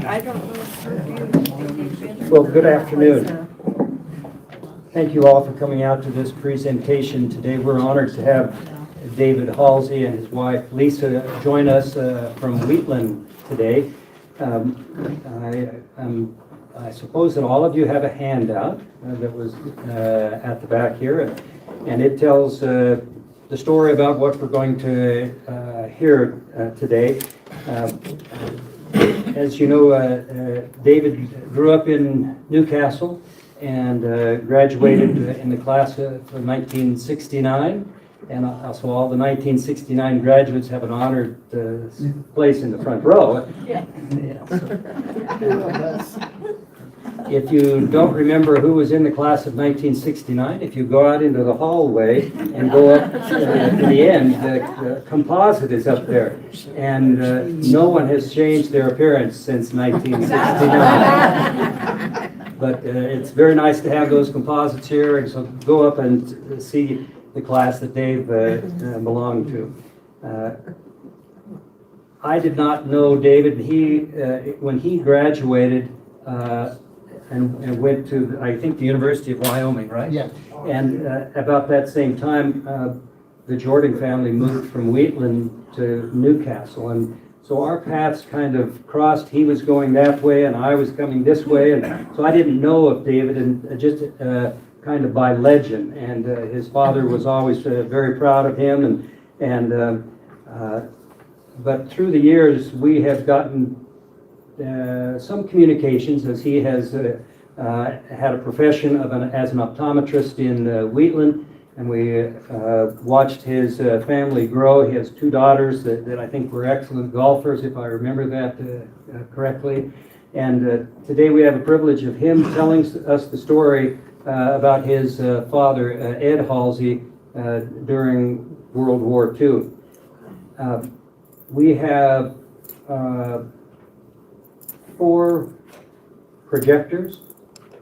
I don't know. Well, good afternoon. Thank you all for coming out to this presentation today. We're honored to have David Halsey and his wife Lisa join us from Wheatland today. I suppose that all of you have a handout that was at the back here, and it tells the story about what we're going to hear today. As you know, David grew up in Newcastle and graduated in the class of 1969. And also all the 1969 graduates have an honored place in the front row. Yeah. If you don't remember who was in the class of 1969, if you go out into the hallway and go up to the end, the composite is up there. And no one has changed their appearance since 1969. But it's very nice to have those composites here, and so go up and see the class that Dave belonged to. I did not know David. When he graduated and went to, I think, the University of Wyoming, right? Yeah. And about that same time, the Jordan family moved from Wheatland to Newcastle, and so our paths kind of crossed. He was going that way, and I was coming this way, and so I didn't know of David, and just kind of by legend. And his father was always very proud of him, but through the years we have gotten some communications, as he has had a profession as an optometrist in Wheatland, and we watched his family grow. He has two daughters that I think were excellent golfers, if I remember that correctly. And today we have the privilege of him telling us the story about his father, Ed Halsey, during World War II. We have 4 projectors,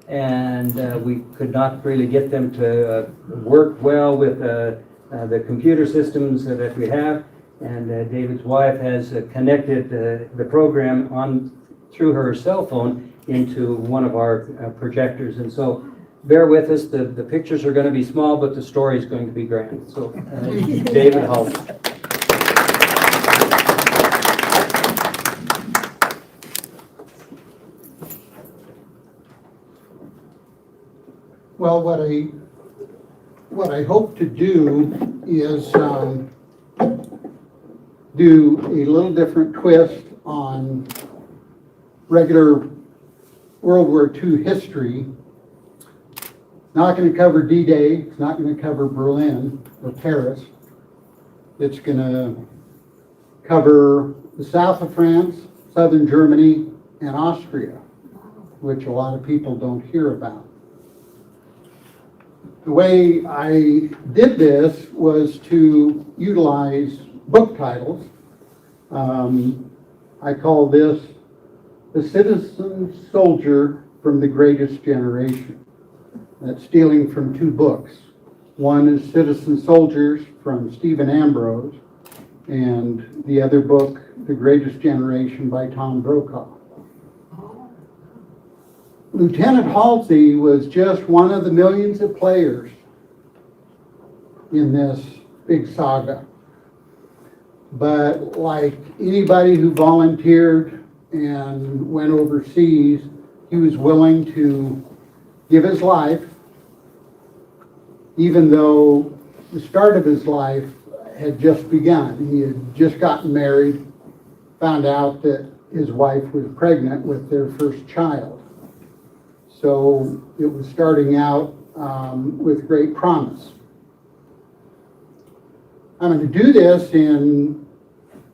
and we could not really get them to work well with the computer systems that we have. And David's wife has connected the program on through her cell phone into one of our projectors. And so bear with us, the pictures are going to be small, but the story is going to be grand. So David Halsey. Well, what I hope to do is do a little different twist on regular World War II history. It's not going to cover D-Day. It's not going to cover Berlin or Paris. It's going to cover the south of France, southern Germany, and Austria, which a lot of people don't hear about. The way I did this was to utilize book titles. I call this The Citizen Soldier from the Greatest Generation. That's stealing from 2 books. One is Citizen Soldiers from Stephen Ambrose, and the other book, The Greatest Generation by Tom Brokaw. Lieutenant Halsey was just one of the millions of players in this big saga. But like anybody who volunteered and went overseas, he was willing to give his life, even though the start of his life had just begun. He had just gotten married, found out that his wife was pregnant with their first child. So it was starting out with great promise. I'm going to do this in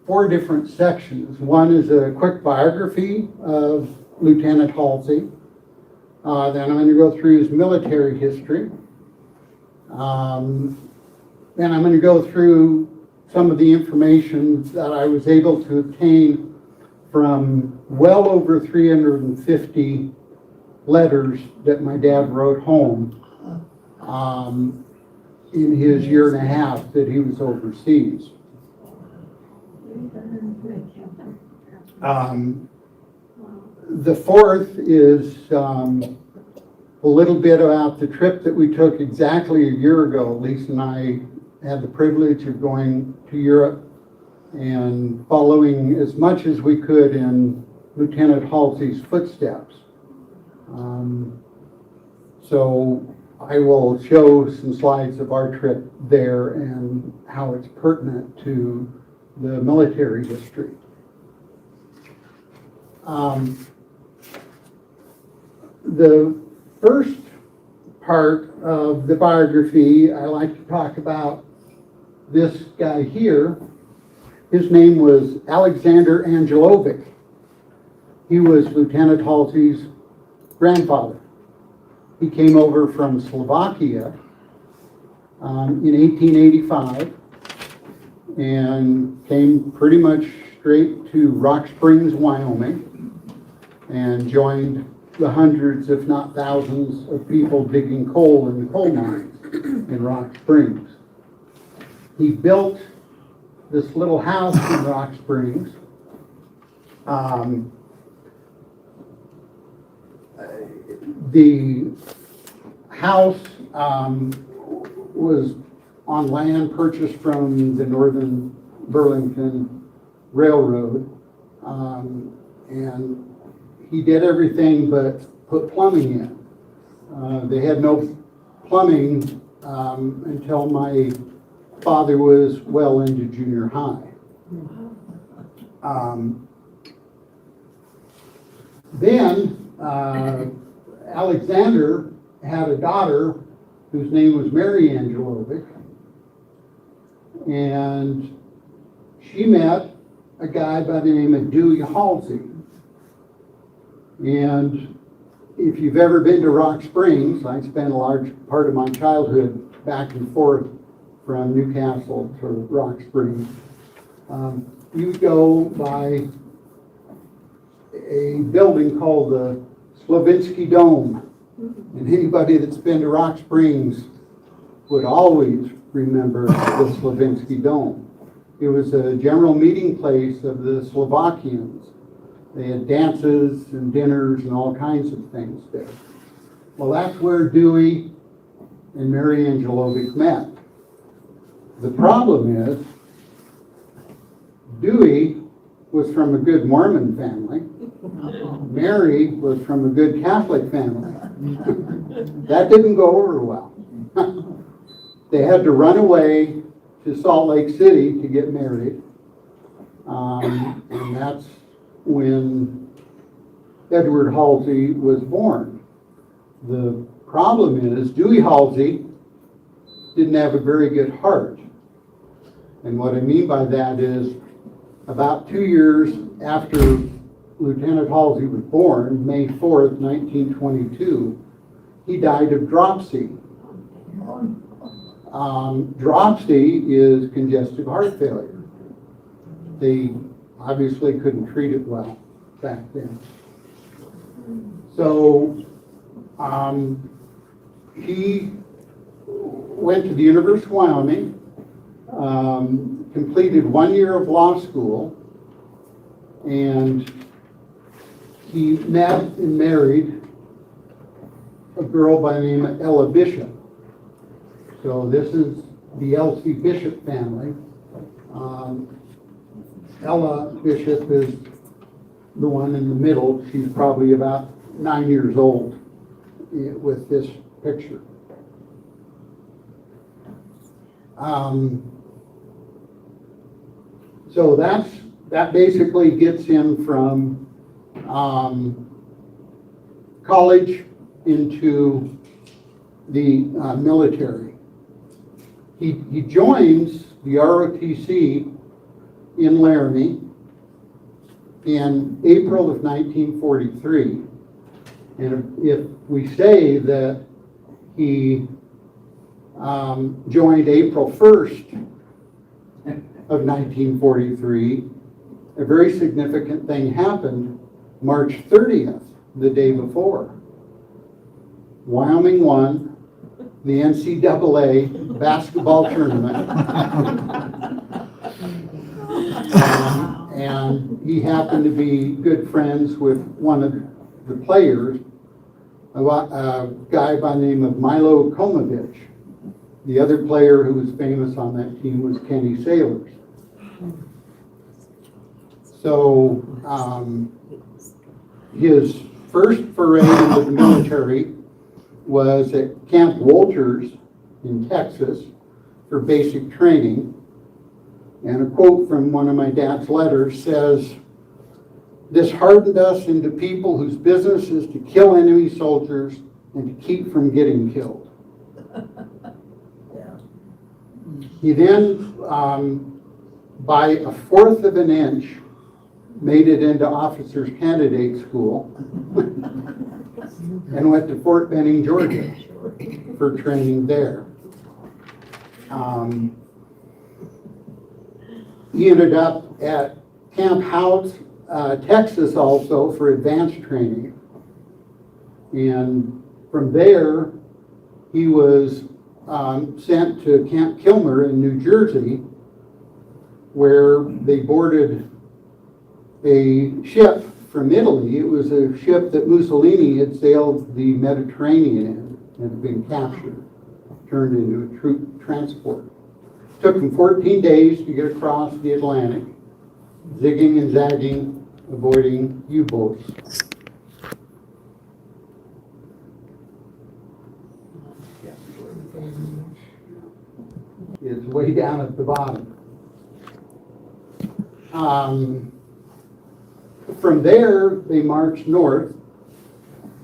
4 different sections. One is a quick biography of Lieutenant Halsey. Then I'm going to go through his military history. Then I'm going to go through some of the information that I was able to obtain from well over 350 letters that my dad wrote home in his year and a half that he was overseas. The fourth is a little bit about the trip that we took exactly a year ago. Lisa and I had the privilege of going to Europe and following as much as we could in Lieutenant Halsey's footsteps. So I will show some slides of our trip there and how it's pertinent to the military history. The first part of the biography, I like to talk about this guy here. His name was Alexander Angelovic. He was Lieutenant Halsey's grandfather. He came over from Slovakia in 1885 and came pretty much straight to Rock Springs, Wyoming, and joined the hundreds, if not thousands, of people digging coal in the coal mines in Rock Springs. He built this little house in Rock Springs. The house was on land purchased from the Northern Burlington Railroad, and he did everything but put plumbing in. They had no plumbing until my father was well into junior high. Then Alexander had a daughter whose name was Mary Angelovic, and she met a guy by the name of Dewey Halsey. And if you've ever been to Rock Springs, I spent a large part of my childhood back and forth from Newcastle to Rock Springs. You go by a building called the Slavinsky Dome. And anybody that's been to Rock Springs would always remember the Slavinsky Dome. It was a general meeting place of the Slovakians. They had dances and dinners and all kinds of things there. Well, that's where Dewey and Mary Angelovic met. The problem is, Dewey was from a good Mormon family. Mary was from a good Catholic family. That didn't go over well. They had to run away to Salt Lake City to get married. And that's when Edward Halsey was born. The problem is Dewey Halsey didn't have a very good heart. And what I mean by that is about 2 years after Lieutenant Halsey was born, May 4th, 1922, he died of dropsy. Dropsy is congestive heart failure. They obviously couldn't treat it well back then. So he went to the University of Wyoming, completed 1 year of law school, and he met and married a girl by the name of Ella Bishop. So this is the Elsie Bishop family. Ella Bishop is the one in the middle. She's probably about 9 years old with this picture. So that basically gets him from college into the military. He joins the ROTC in Laramie in April of 1943. And if we say that he joined April 1st of 1943, a very significant thing happened March 30th, the day before. Wyoming won the NCAA basketball tournament. And he happened to be good friends with one of the players, a guy by the name of Milo Komovich. The other player who was famous on that team was Kenny Sailors. So his first foray into the military was at Camp Walters in Texas for basic training. And a quote from one of my dad's letters says, "This hardened us into people whose business is to kill enemy soldiers and to keep from getting killed." He then, by a fourth of an inch, made it into officers candidate school and went to Fort Benning, Georgia for training there. He ended up at Camp House, Texas also for advanced training. And from there, he was sent to Camp Kilmer in New Jersey, where they boarded a ship from Italy. It was a ship that Mussolini had sailed the Mediterranean in and had been captured, turned into a troop transport. It took him 14 days to get across the Atlantic, zigging and zagging, avoiding U-boats. It's way down at the bottom. From there, they marched north,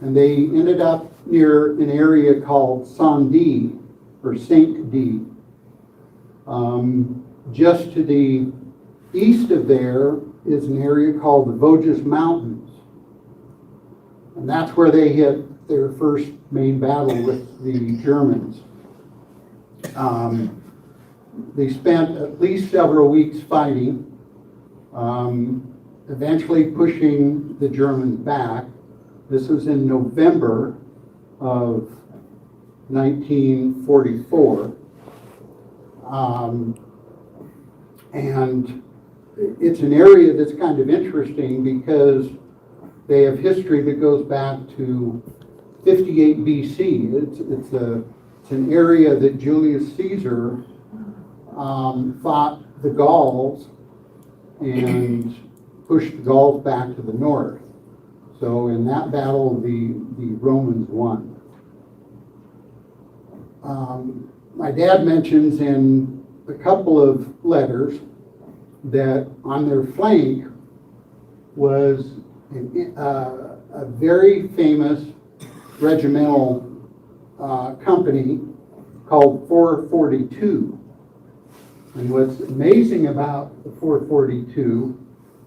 and they ended up near an area called Saint-D, or Saint-D. Just to the east of there is an area called the Vosges Mountains. And that's where they hit their first main battle with the Germans. They spent at least several weeks fighting, eventually pushing the Germans back. This was in November of 1944. And it's an area that's kind of interesting because they have history that goes back to 58 BC. It's an area that Julius Caesar fought the Gauls and pushed the Gauls back to the north. So in that battle, the Romans won. My dad mentions in a couple of letters that on their flank was a very famous regimental company called 442. And what's amazing about the 442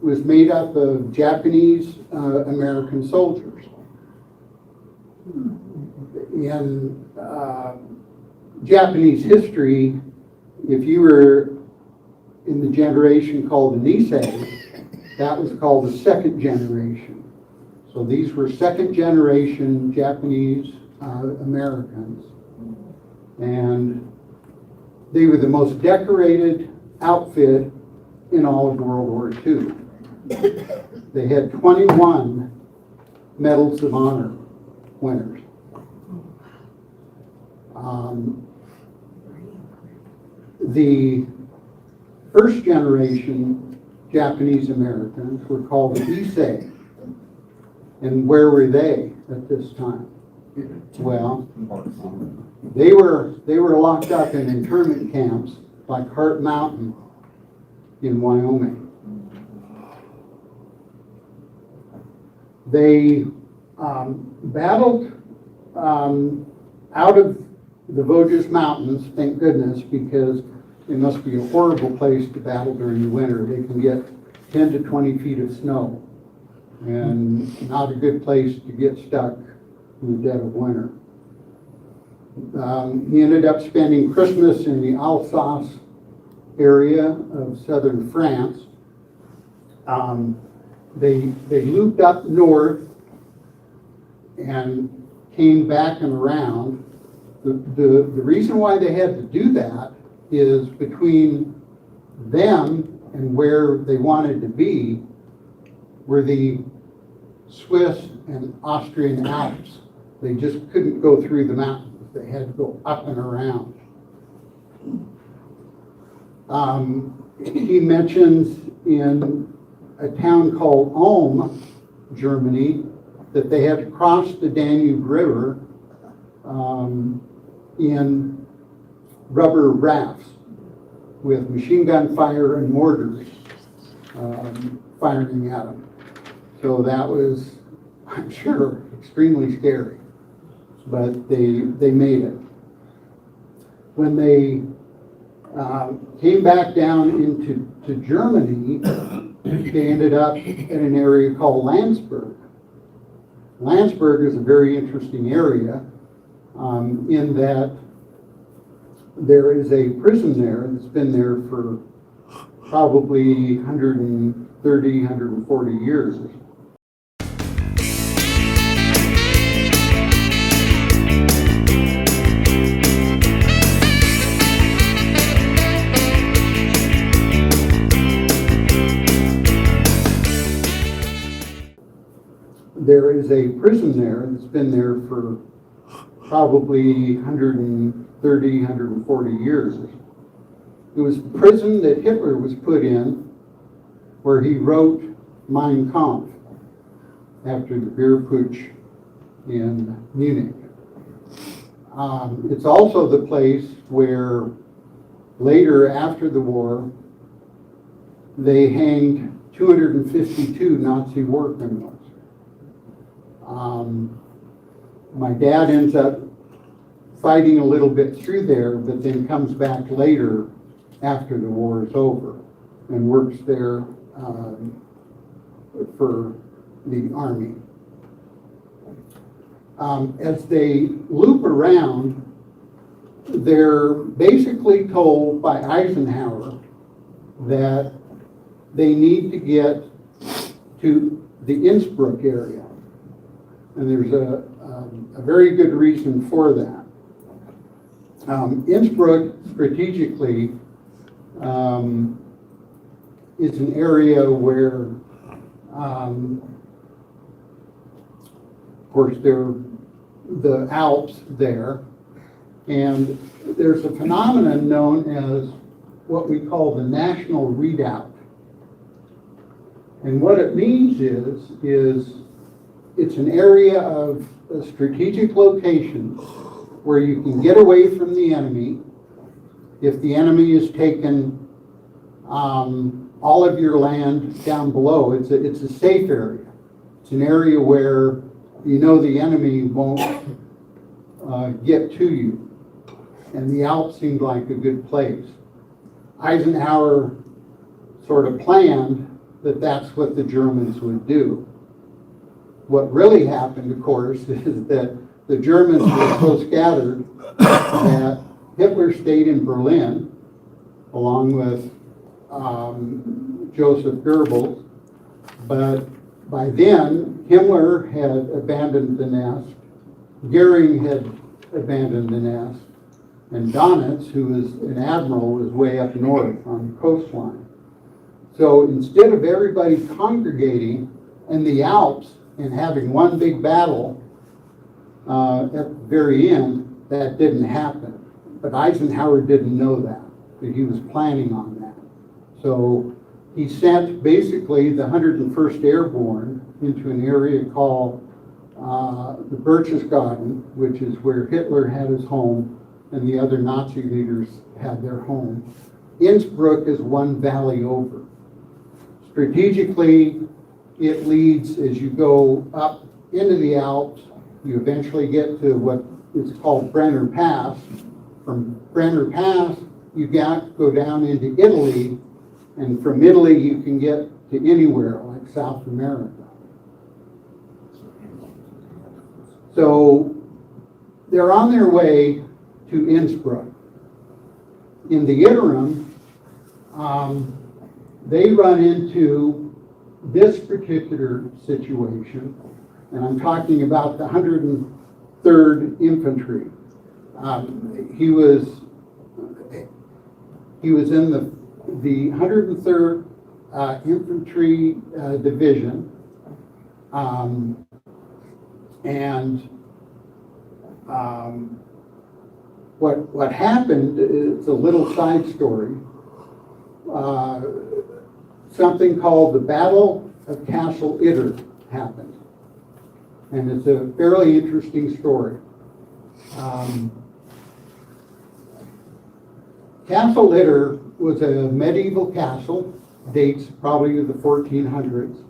was made up of Japanese American soldiers. In Japanese history, if you were in the generation called the Nisei, that was called the second generation. So these were second generation Japanese Americans. And they were the most decorated outfit in all of World War II. They had 21 Medals of Honor winners. The first generation Japanese Americans were called the Issei. And where were they at this time? Well, they were locked up in internment camps like Hart Mountain in Wyoming. They battled out of the Vosges Mountains, thank goodness, because it must be a horrible place to battle during the winter. They can get 10 to 20 feet of snow, and not a good place to get stuck in the dead of winter. He ended up spending Christmas in the Alsace area of southern France. They looped up north and came back and around. The reason why they had to do that is between them and where they wanted to be were the Swiss and Austrian Alps. They just couldn't go through the mountains. They had to go up and around. He mentions in a town called Ulm, Germany, that they had to cross the Danube River in rubber rafts with machine gun fire and mortars firing at them. So that was, I'm sure, extremely scary, but they made it. When they came back down into Germany, they ended up in an area called Landsberg. Landsberg is a very interesting area in that there is a prison there that's been there for probably 130, 140 years. There is a prison there that's been there for probably 130, 140 years. It was a prison that Hitler was put in, where he wrote Mein Kampf after the beer putsch in Munich. It's also the place where later, after the war, they hanged 252 Nazi war criminals. My dad ends up fighting a little bit through there, but then comes back later after the war is over and works there for the army. As they loop around, they're basically told by Eisenhower that they need to get to the Innsbruck area. And there's a very good reason for that. Innsbruck, strategically, is an area where, of course, there are the Alps there, and there's a phenomenon known as what we call the National Redoubt. And what it means is it's an area of a strategic location where you can get away from the enemy if the enemy has taken all of your land down below. It's a safe area. It's an area where you know the enemy won't get to you. And the Alps seemed like a good place. Eisenhower sort of planned that that's what the Germans would do. What really happened, of course, is that the Germans were so scattered that Hitler stayed in Berlin along with Joseph Goebbels, but by then Himmler had abandoned the nest, Goering had abandoned the nest, and Donitz, who was an admiral, was way up north on the coastline. So instead of everybody congregating in the Alps and having one big battle at the very end, that didn't happen. But Eisenhower didn't know that, but he was planning on that. So he sent basically the 101st Airborne into an area called the Berchtesgaden, which is where Hitler had his home and the other Nazi leaders had their home. Innsbruck is one valley over. Strategically, it leads, as you go up into the Alps, you eventually get to what is called Brenner Pass. From Brenner Pass, you go down into Italy, and from Italy you can get to anywhere, like South America. So they're on their way to Innsbruck. In the interim, they run into this particular situation, and I'm talking about the 103rd Infantry. He was in the 103rd infantry division. What happened is a little side story. Something called the Battle of Castle Itter happened. And it's a fairly interesting story. Castle Itter was a medieval castle, dates probably to the 1400s.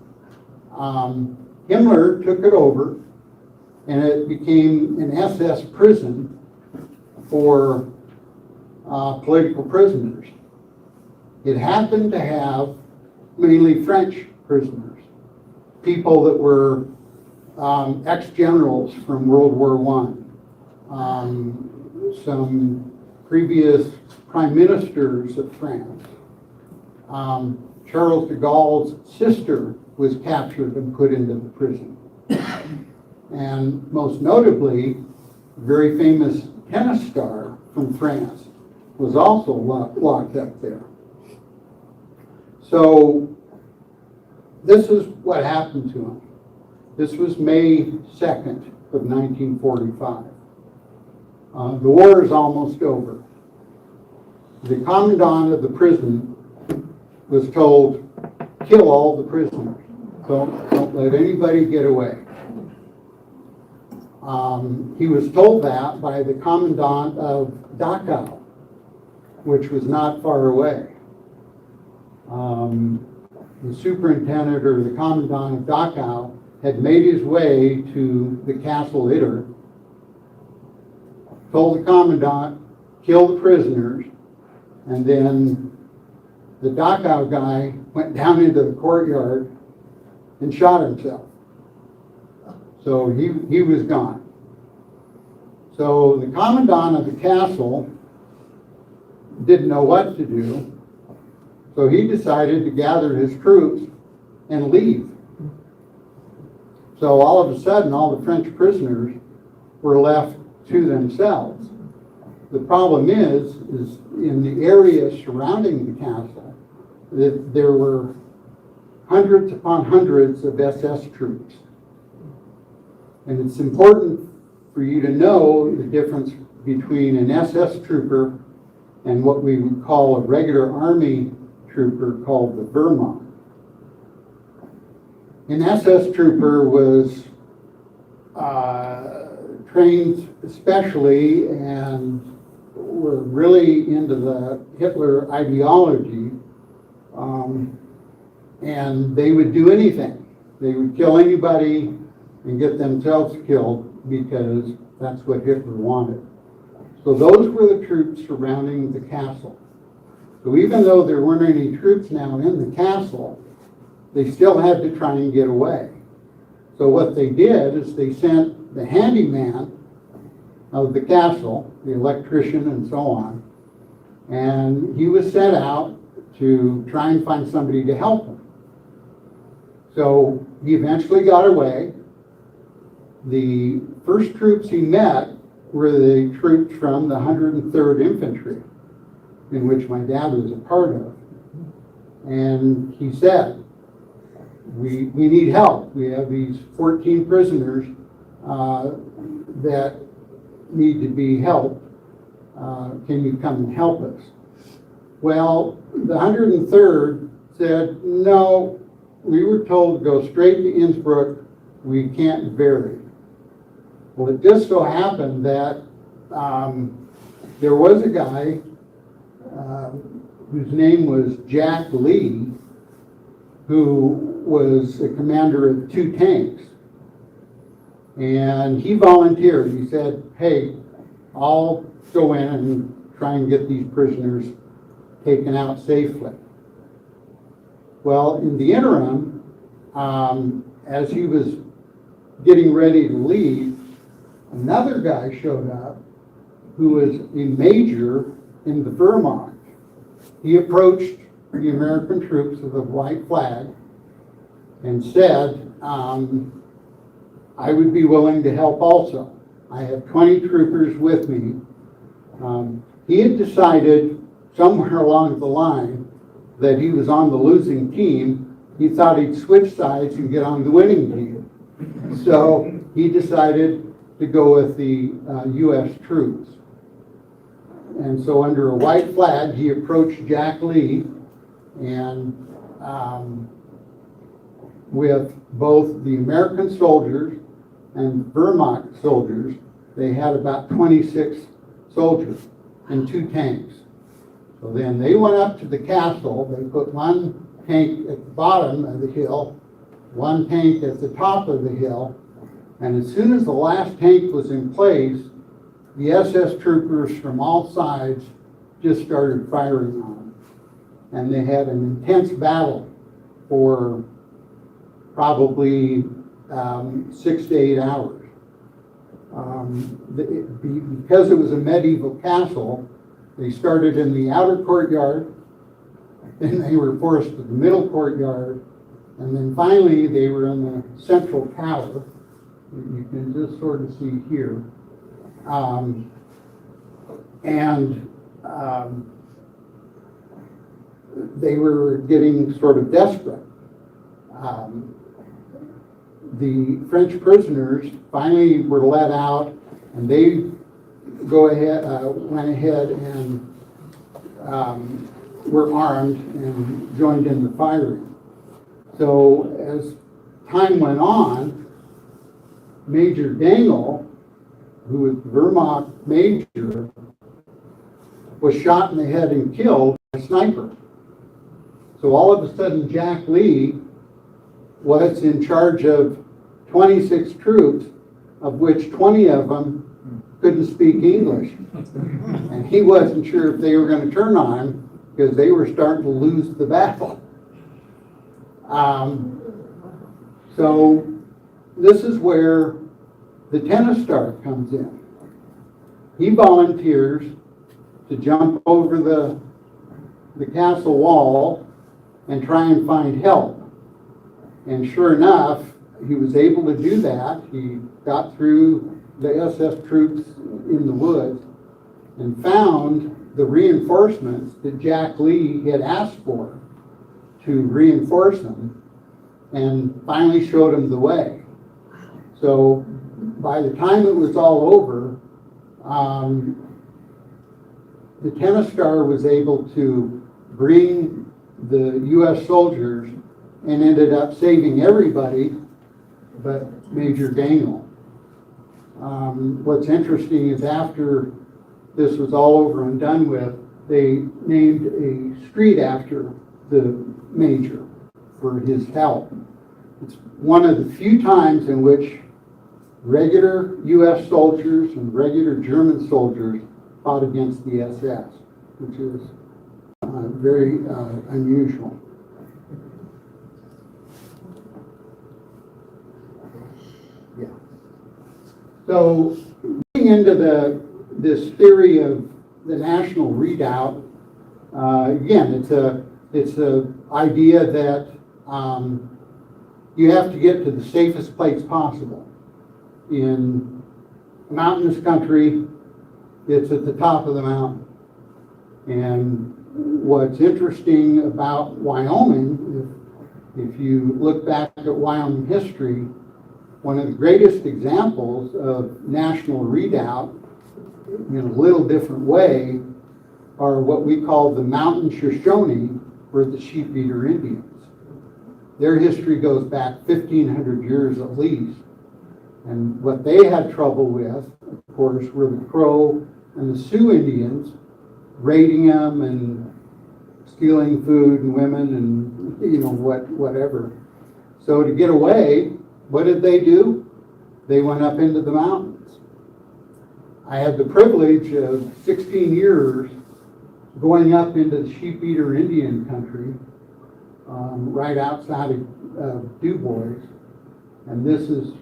Himmler took it over, and it became an SS prison for political prisoners. It happened to have mainly French prisoners, people that were ex-generals from World War I, some previous prime ministers of France. Charles de Gaulle's sister was captured and put into the prison. And most notably, a very famous tennis star from France was also locked up there. So this is what happened to him. This was May 2nd of 1945. The war is almost over. The commandant of the prison was told, kill all the prisoners. Don't let anybody get away. He was told that by the commandant of Dachau, which was not far away. The superintendent or the commandant of Dachau had made his way to the Castle Itter, told the commandant, kill the prisoners, and then the Dachau guy went down into the courtyard and shot himself. So he was gone. So the commandant of the castle didn't know what to do, so he decided to gather his troops and leave. So all of a sudden, all the French prisoners were left to themselves. The problem is in the area surrounding the castle, that there were hundreds upon hundreds of SS troops. And it's important for you to know the difference between an SS trooper and what we would call a regular army trooper called the Wehrmacht. An SS trooper was trained especially and were really into the Hitler ideology, and they would do anything. They would kill anybody and get themselves killed because that's what Hitler wanted. So those were the troops surrounding the castle. So even though there weren't any troops now in the castle, they still had to try and get away. So what they did is they sent the handyman of the castle, the electrician and so on, and he was sent out to try and find somebody to help him. So he eventually got away. The first troops he met were the troops from the 103rd Infantry, in which my dad was a part of. And he said, we need help. We have these 14 prisoners that need to be helped. Can you come and help us? Well, the 103rd said, no, we were told to go straight to Innsbruck. We can't vary. Well, it just so happened that there was a guy whose name was Jack Lee, who was a commander of 2 tanks. And he volunteered. He said, hey, I'll go in and try and get these prisoners taken out safely. Well, in the interim, as he was getting ready to leave, another guy showed up who was a major in the Wehrmacht. He approached the American troops with a white flag and said, I would be willing to help also. I have 20 troopers with me. He had decided somewhere along the line that he was on the losing team, he thought he'd switch sides and get on the winning team. So he decided to go with the U.S. troops. And so under a white flag, he approached Jack Lee, and with both the American soldiers and Vermont soldiers, they had about 26 soldiers and 2 tanks. So then they went up to the castle. They put one tank at the bottom of the hill, one tank at the top of the hill, and as soon as the last tank was in place, the SS troopers from all sides just started firing on them. And they had an intense battle for probably 6 to 8 hours. Because it was a medieval castle, they started in the outer courtyard, then they were forced to the middle courtyard, and then finally they were in the central tower. You can just sort of see here. They were getting sort of desperate. The French prisoners finally were let out, and they went ahead and were armed and joined in the firing. So as time went on, Major Dangle, who was the Vermont major, was shot in the head and killed by a sniper. So all of a sudden, Jack Lee was in charge of 26 troops, of which 20 of them couldn't speak English. And he wasn't sure if they were going to turn on him because they were starting to lose the battle. So this is where the tennis star comes in. He volunteers to jump over the castle wall and try and find help. And sure enough, he was able to do that. He got through the SS troops in the woods and found the reinforcements that Jack Lee had asked for to reinforce him, and finally showed him the way. So by the time it was all over, the tennis star was able to bring the U.S. soldiers and ended up saving everybody but Major Dangle. What's interesting is after this was all over and done with, they named a street after the major for his help. It's one of the few times in which regular U.S. soldiers and regular German soldiers fought against the SS, which is very unusual. Yeah. So, getting into this theory of the national redoubt, again, it's a idea that you have to get to the safest place possible. In mountainous country, it's at the top of the mountain. And what's interesting about Wyoming, if you look back at Wyoming history, one of the greatest examples of national redoubt in a little different way are what we call the Mountain Shoshone, or the Sheep Eater Indians. Their history goes back 1,500 years at least. And what they had trouble with, of course, were the Crow and the Sioux Indians raiding them and stealing food and women and, whatever. So to get away, what did they do? They went up into the mountains. I had the privilege of 16 years going up into the Sheep Eater Indian country, right outside of Du Bois, and this is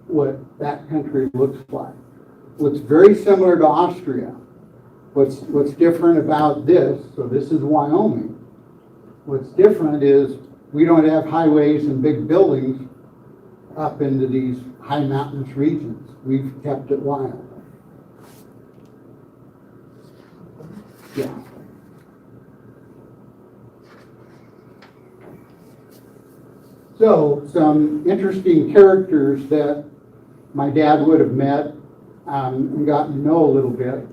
what that country looks like. Looks very similar to Austria. What's different about this, so this is Wyoming. What's different is we don't have highways and big buildings up into these high mountainous regions. We've kept it wild. Yeah. So, some interesting characters that my dad would have met and gotten to know a little bit.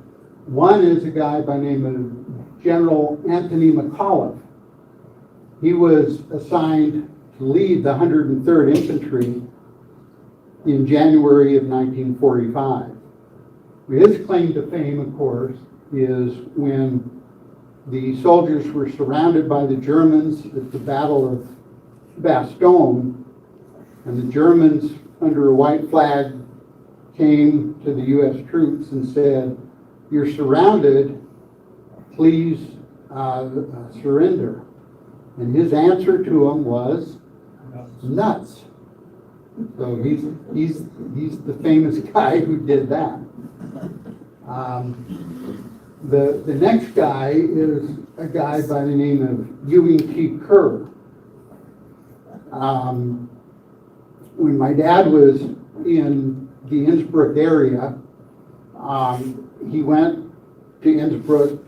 One is a guy by the name of General Anthony McAuliffe. He was assigned to lead the 103rd Infantry in January of 1945. His claim to fame, of course, is when the soldiers were surrounded by the Germans at the Battle of Bastogne, and the Germans, under a white flag, came to the U.S. troops and said, "You're surrounded, please surrender." And his answer to them was, "Nuts." So he's the famous guy who did that. The next guy is a guy by the name of Ewing T. Kerr. When my dad was in the Innsbruck area, he went to Innsbruck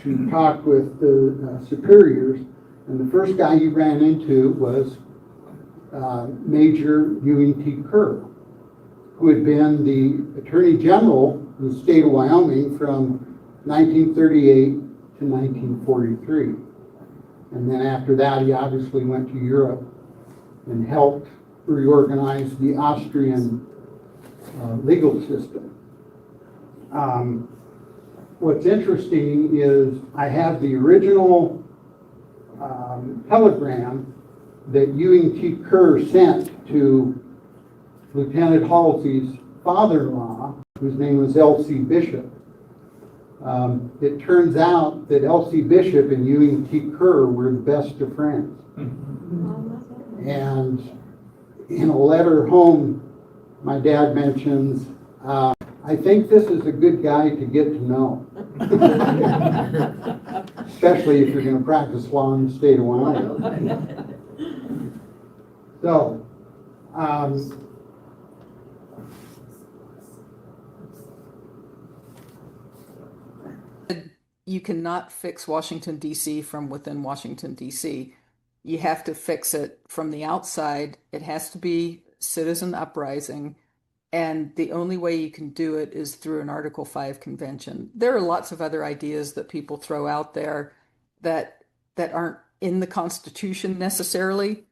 to talk with the superiors, and the first guy he ran into was Major Ewing T. Kerr, who had been the Attorney General of the state of Wyoming from 1938 to 1943. And then after that, he obviously went to Europe and helped reorganize the Austrian legal system. What's interesting is I have the original telegram that Ewing T. Kerr sent to Lieutenant Halsey's father-in-law, whose name was L.C. Bishop. It turns out that L.C. Bishop and Ewing T. Kerr were the best of friends. And in a letter home, my dad mentions, "I think this is a good guy to get to know." Especially if you're going to practice law in the state of Wyoming. So, you cannot fix Washington, D.C. from within Washington, D.C. You have to fix it from the outside. It has to be citizen uprising. And the only way you can do it is through an Article 5 convention. There are lots of other ideas that people throw out there that aren't in the Constitution necessarily.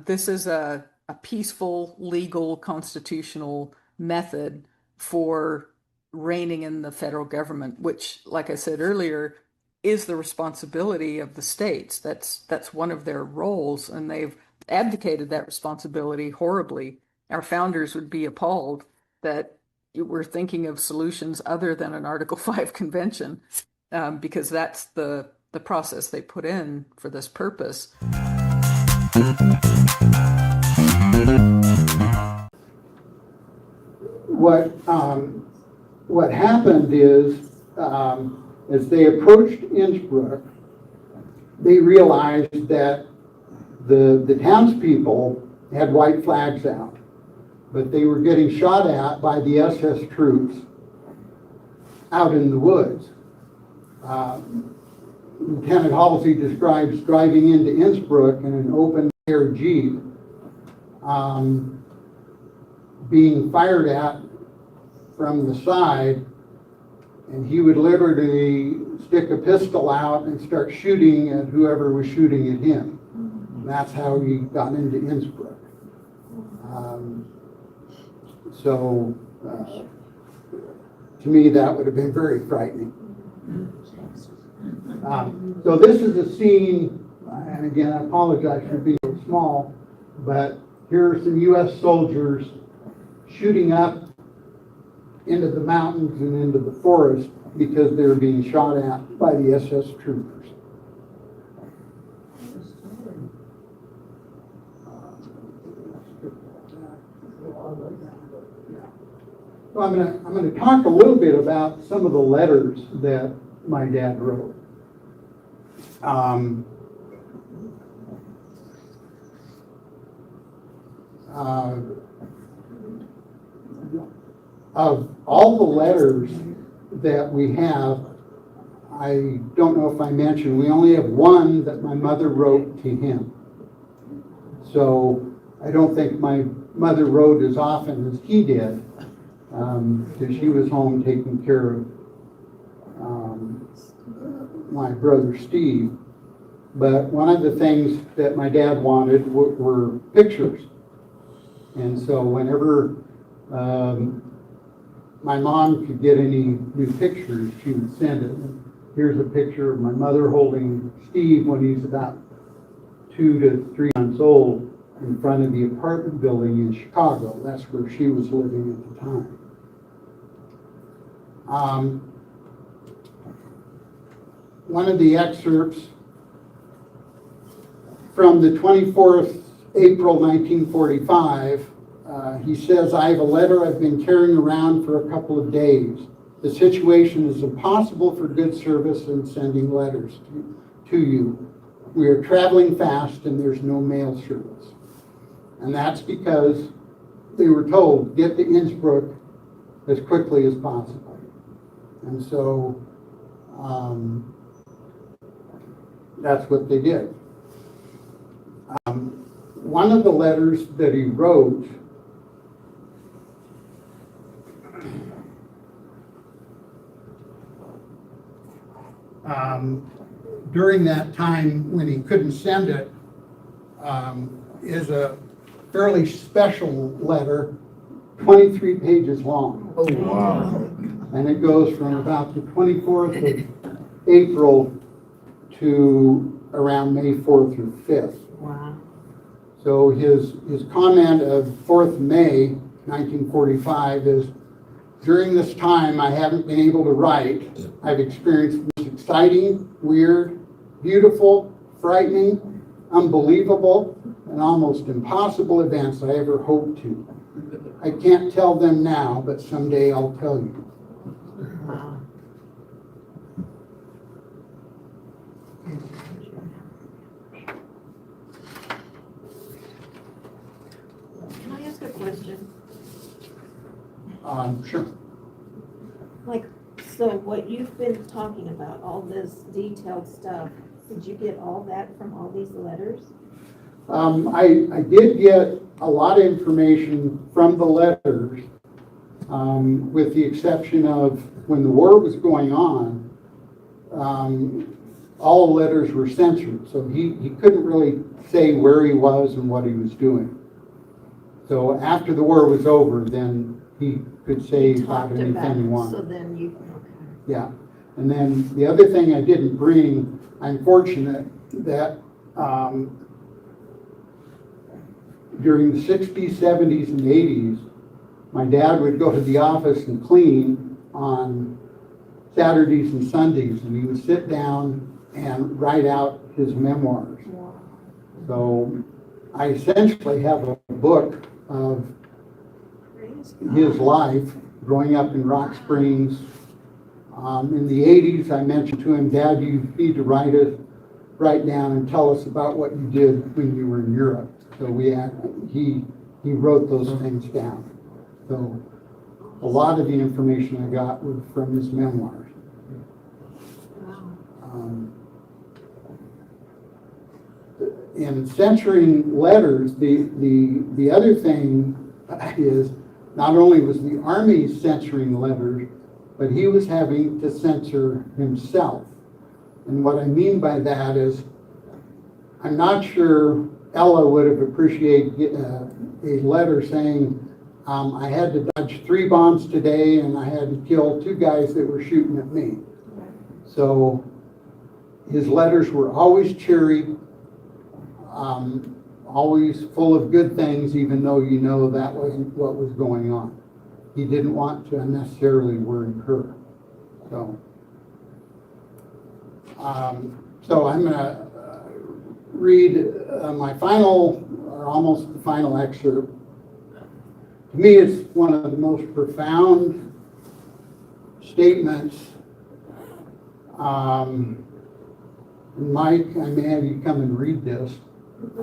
This is a peaceful, legal, constitutional method for reigning in the federal government, which, like I said earlier, is the responsibility of the states. That's one of their roles, and they've abdicated that responsibility horribly. Our founders would be appalled that we're thinking of solutions other than an Article 5 convention, because that's the process they put in for this purpose. What happened is, as they approached Innsbruck, they realized that the townspeople had white flags out, but they were getting shot at by the SS troops out in the woods. Lieutenant Halsey describes driving into Innsbruck in an open-air Jeep, being fired at from the side, and he would literally stick a pistol out and start shooting at whoever was shooting at him. And that's how he got into Innsbruck. To me, that would have been very frightening. So this is a scene, and again, I apologize for being so small, but here are some U.S. soldiers shooting up into the mountains and into the forest because they were being shot at by the SS troopers. So I'm going to talk a little bit about some of the letters that my dad wrote. Of all the letters that we have, I don't know if I mentioned, we only have one that my mother wrote to him. So I don't think my mother wrote as often as he did, because she was home taking care of my brother Steve. But one of the things that my dad wanted were pictures. And so whenever my mom could get any new pictures, she would send it. Here's a picture of my mother holding Steve when he's about 2 to 3 months old in front of the apartment building in Chicago. That's where she was living at the time. One of the excerpts from the 24th April 1945, he says, "I have a letter I've been carrying around for a couple of days. The situation is impossible for good service in sending letters to you. We are traveling fast and there's no mail service." And that's because they were told, get to Innsbruck as quickly as possible. And so that's what they did. One of the letters that he wrote during that time when he couldn't send it is a fairly special letter, 23 pages long. Oh, wow. And it goes from about the 24th of April to around May 4th or 5th. Wow. So his comment of 4th May 1945 is, "During this time I haven't been able to write. I've experienced most exciting, weird, beautiful, frightening, unbelievable, and almost impossible events I ever hoped to. I can't tell them now, but someday I'll tell you." Wow. Can I ask a question? Sure. Like, so what you've been talking about, all this detailed stuff, did you get all that from all these letters? I did get a lot of information from the letters, with the exception of when the war was going on, all letters were censored, so he couldn't really say where he was and what he was doing. So after the war was over, then he could say about Talked anything he so wanted. then you, okay. Yeah, and then the other thing I didn't bring, I'm fortunate that during the 60s, 70s, and 80s, my dad would go to the office and clean on Saturdays and Sundays, and he would sit down and write out his memoirs. Wow. So I essentially have a book of Praise his God. life growing up in Rock Springs. In the 80s, I mentioned to him, "Dad, you need to write down and tell us about what you did when you were in Europe." So he wrote those things down. So a lot of the information I got was from his memoirs. Wow. In censoring letters, the other thing is not only was the Army censoring letters, but he was having to censor himself. And what I mean by that is, I'm not sure Ella would have appreciated a letter saying, "I had to dodge 3 bombs today and I had to kill 2 guys that were shooting at me." So his letters were always cheery, always full of good things, even though you know that wasn't what was going on. He didn't want to unnecessarily worry her. So I'm going to read my final, or almost the final excerpt. To me, it's one of the most profound statements. Mike, I may have you come and read this.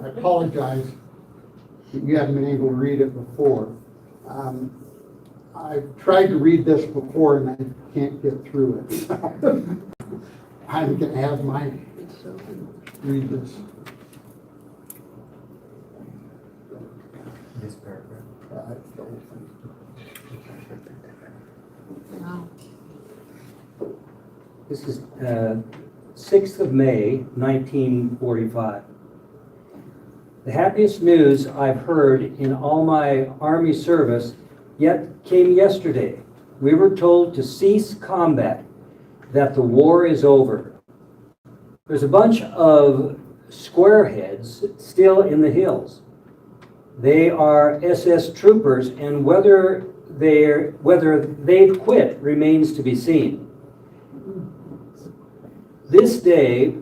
I apologize that you haven't been able to read it before. I've tried to read this before and I can't get through it. So I'm going to have Mike read this. This paragraph. It's the whole thing. Wow. This is 6th of May, 1945. The happiest news I've heard in all my Army service yet came yesterday. We were told to cease combat, that the war is over. There's a bunch of squareheads still in the hills. They are SS troopers, and whether they've quit remains to be seen. This day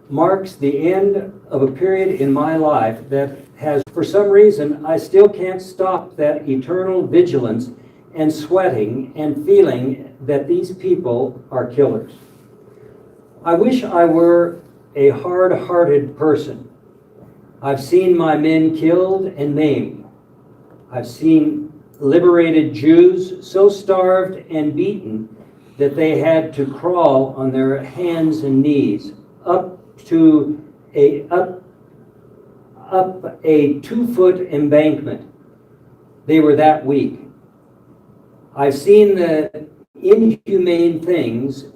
marks the end of a period in my life that has, for some reason, I still can't stop that eternal vigilance and sweating and feeling that these people are killers. I wish I were a hard-hearted person. I've seen my men killed and maimed. I've seen liberated Jews so starved and beaten that they had to crawl on their hands and knees up a 2-foot embankment. They were that weak. I've seen the inhumane things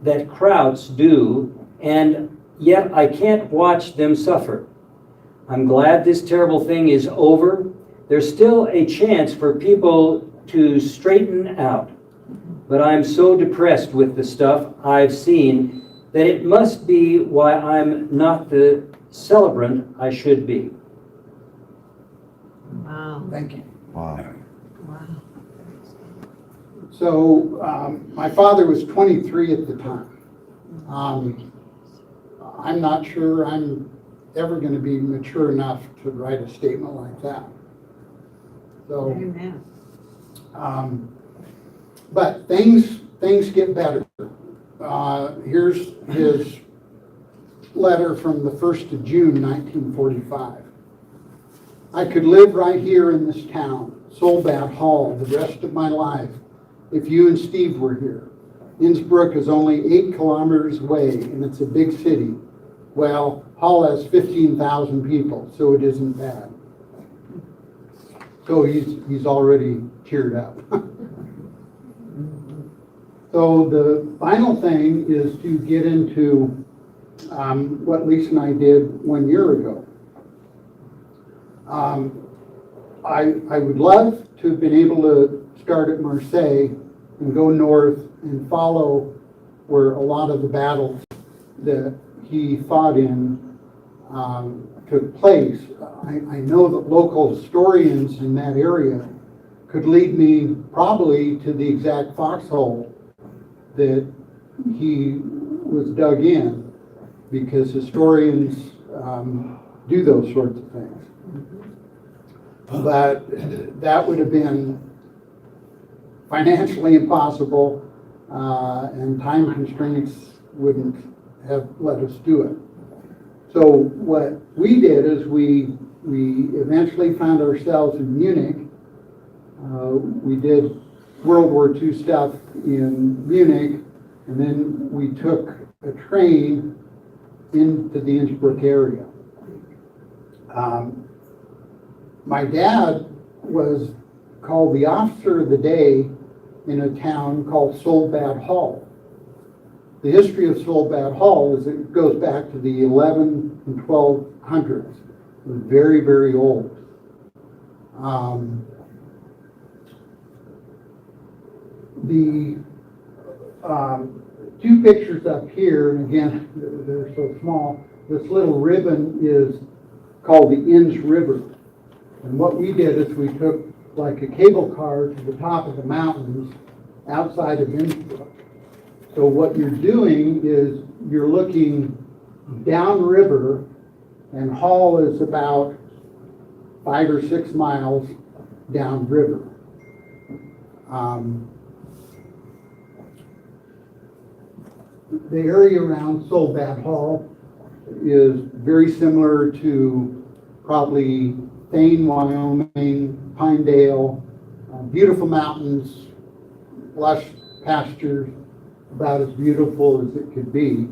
that Krauts do, and yet I can't watch them suffer. I'm glad this terrible thing is over. There's still a chance for people to straighten out, but I'm so depressed with the stuff I've seen that it must be why I'm not the celebrant I should be. Wow. Thank you. Wow. Wow. So my father was 23 at the time. I'm not sure I'm ever going to be mature enough to write a statement like that. So, Amen. but things get better. Here's his letter from the 1st of June, 1945. I could live right here in this town, Solbat Hall, the rest of my life, if you and Steve were here. Innsbruck is only 8 kilometers away, and it's a big city. Well, Hall has 15,000 people, so it isn't bad. So he's already cheered up. So the final thing is to get into what Lisa and I did 1 year ago. I would love to have been able to start at Marseille and go north and follow where a lot of the battles that he fought in took place. I know that local historians in that area could lead me probably to the exact foxhole that he was dug in, because historians do those sorts of things. But that would have been financially impossible, and time constraints wouldn't have let us do it. So what we did is we eventually found ourselves in Munich. We did World War II stuff in Munich, and then we took a train into the Innsbruck area. My dad was called the officer of the day in a town called Solbad Hall. The history of Solbad Hall is it goes back to the 11 and 1200s. It was very, very old. The two pictures up here, and again, they're so small, this little ribbon is called the Inns River. And what we did is we took like a cable car to the top of the mountains outside of Innsbruck. So what you're doing is you're looking downriver, and Hall is about 5 or 6 miles downriver. The area around Solbad Hall is very similar to probably Thane, Wyoming, Pinedale, beautiful mountains, lush pastures, about as beautiful as it could be.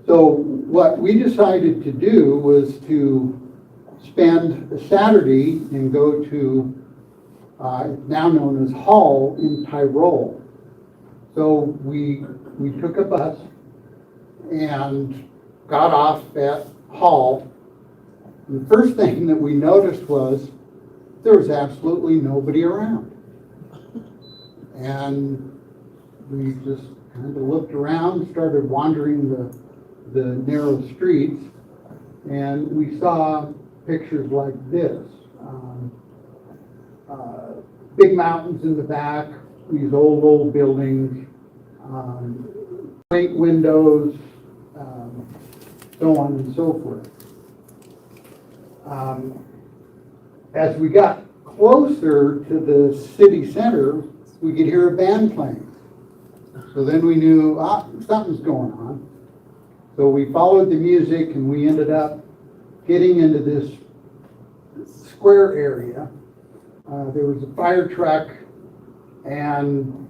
So what we decided to do was to spend a Saturday and go to, now known as Hall in Tyrol. So we took a bus and got off at Hall. And the first thing that we noticed was there was absolutely nobody around. And we just kind of looked around, started wandering the narrow streets, and we saw pictures like this. Big mountains in the back, these old buildings, quaint windows, so on and so forth. As we got closer to the city center, we could hear a band playing. So then we knew, something's going on. So we followed the music and we ended up getting into this square area. There was a fire truck, and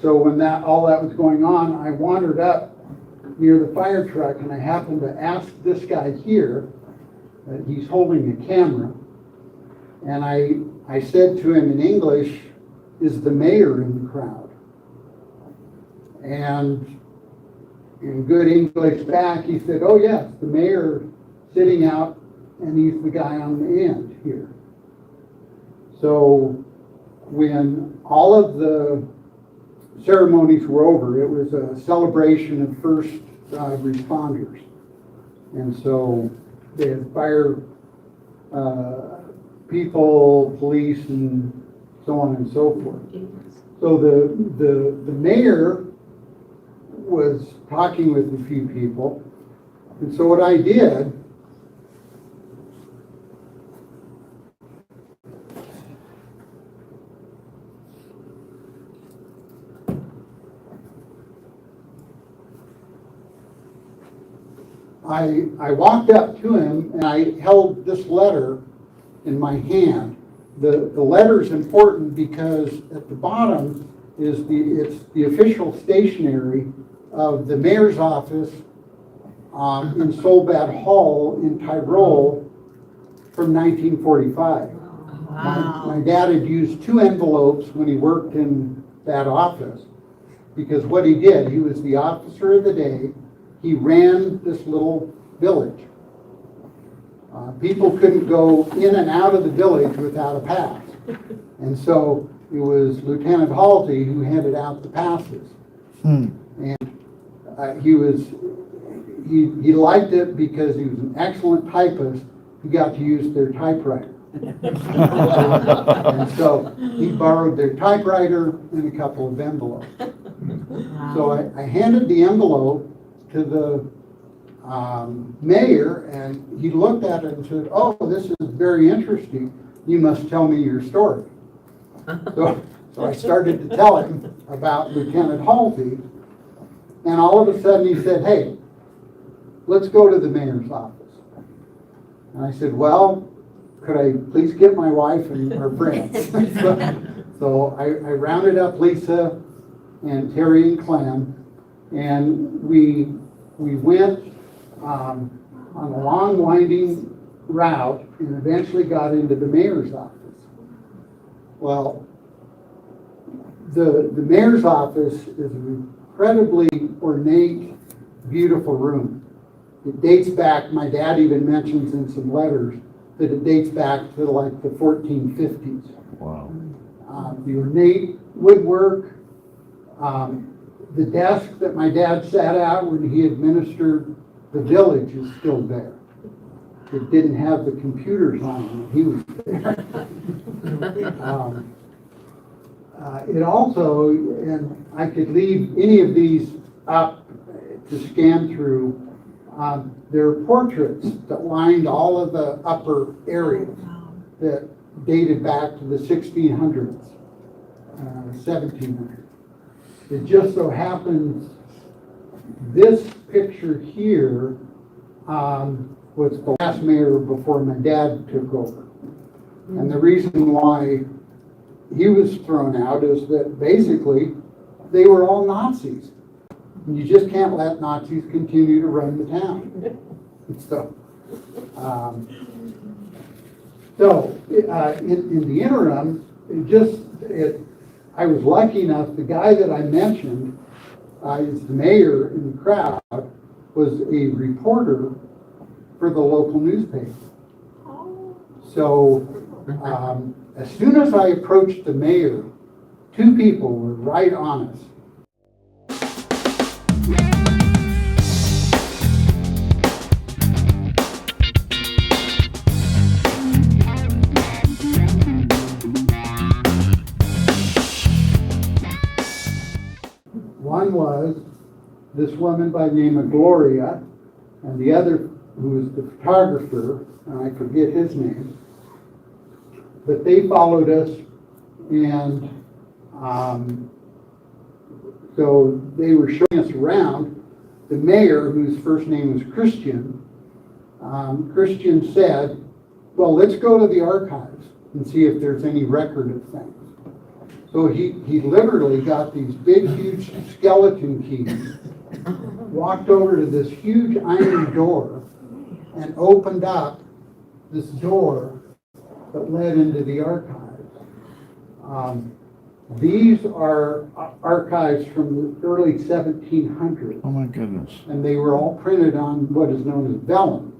so when all that was going on, I wandered up near the fire truck and I happened to ask this guy here, he's holding a camera, and I said to him in English, "Is the mayor in the crowd?" And in good English back, he said, "Oh yes, the mayor sitting out, and he's the guy on the end here." So when all of the ceremonies were over, it was a celebration of first responders. And so they had fire people, police, and so on and so forth. So the mayor was talking with a few people. And so what I did, I walked up to him and I held this letter in my hand. The letter's important because at the bottom is it's the official stationery of the mayor's office in Solbad Hall in Tyrol from 1945. Wow. My dad had used 2 envelopes when he worked in that office, because what he did, he was the officer of the day. He ran this little village. People couldn't go in and out of the village without a pass. And so it was Lieutenant Halsey who handed out the passes. And he liked it because he was an excellent typist. He got to use their typewriter. And so he borrowed their typewriter and a couple of envelopes. So I handed the envelope to the mayor, and he looked at it and said, "Oh, this is very interesting. You must tell me your story." So I started to tell him about Lieutenant Halsey, and all of a sudden he said, "Hey, let's go to the mayor's office." And I said, "Well, could I please get my wife and her friends?" So I rounded up Lisa and Terry and Clem, and we went on a long winding route and eventually got into the mayor's office. Well, the mayor's office is an incredibly ornate, beautiful room. It dates back, my dad even mentions in some letters, that it dates back to like the 1450s. Wow. The ornate woodwork, the desk that my dad sat at when he administered the village is still there. It didn't have the computers on it when he was there. It also, and I could leave any of these up to scan through, there are portraits that lined all of the upper areas that dated back to the 1600s, 1700s. It just so happens this picture here was the last mayor before my dad took over. And the reason why he was thrown out is that basically they were all Nazis. And you just can't let Nazis continue to run the town. So So, in the interim, I was lucky enough, the guy that I mentioned, is the mayor in the crowd, was a reporter for the local newspaper. So, as soon as I approached the mayor, two people were right on us. One was this woman by the name of Gloria, and the other, who was the photographer, and I forget his name. But they followed us, and so they were showing us around. The mayor, whose first name was Christian, Christian said, well, let's go to the archives and see if there's any record of things. So he literally got these big, huge skeleton keys, walked over to this huge iron door, and opened up this door that led into the archives. These are archives from the early 1700s. Oh my goodness. And they were all printed on what is known as vellum,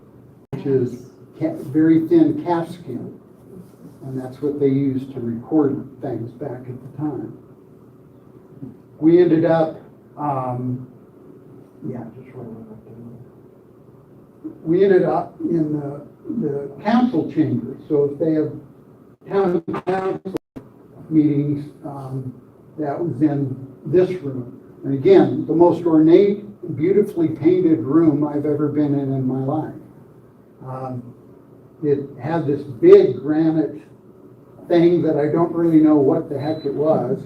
which is very thin calfskin. And that's what they used to record things back at the time. We ended up, we ended up in the council chamber. So if they have town council meetings, that was in this room. And again, the most ornate, beautifully painted room I've ever been in my life. It had this big granite thing that I don't really know what the heck it was.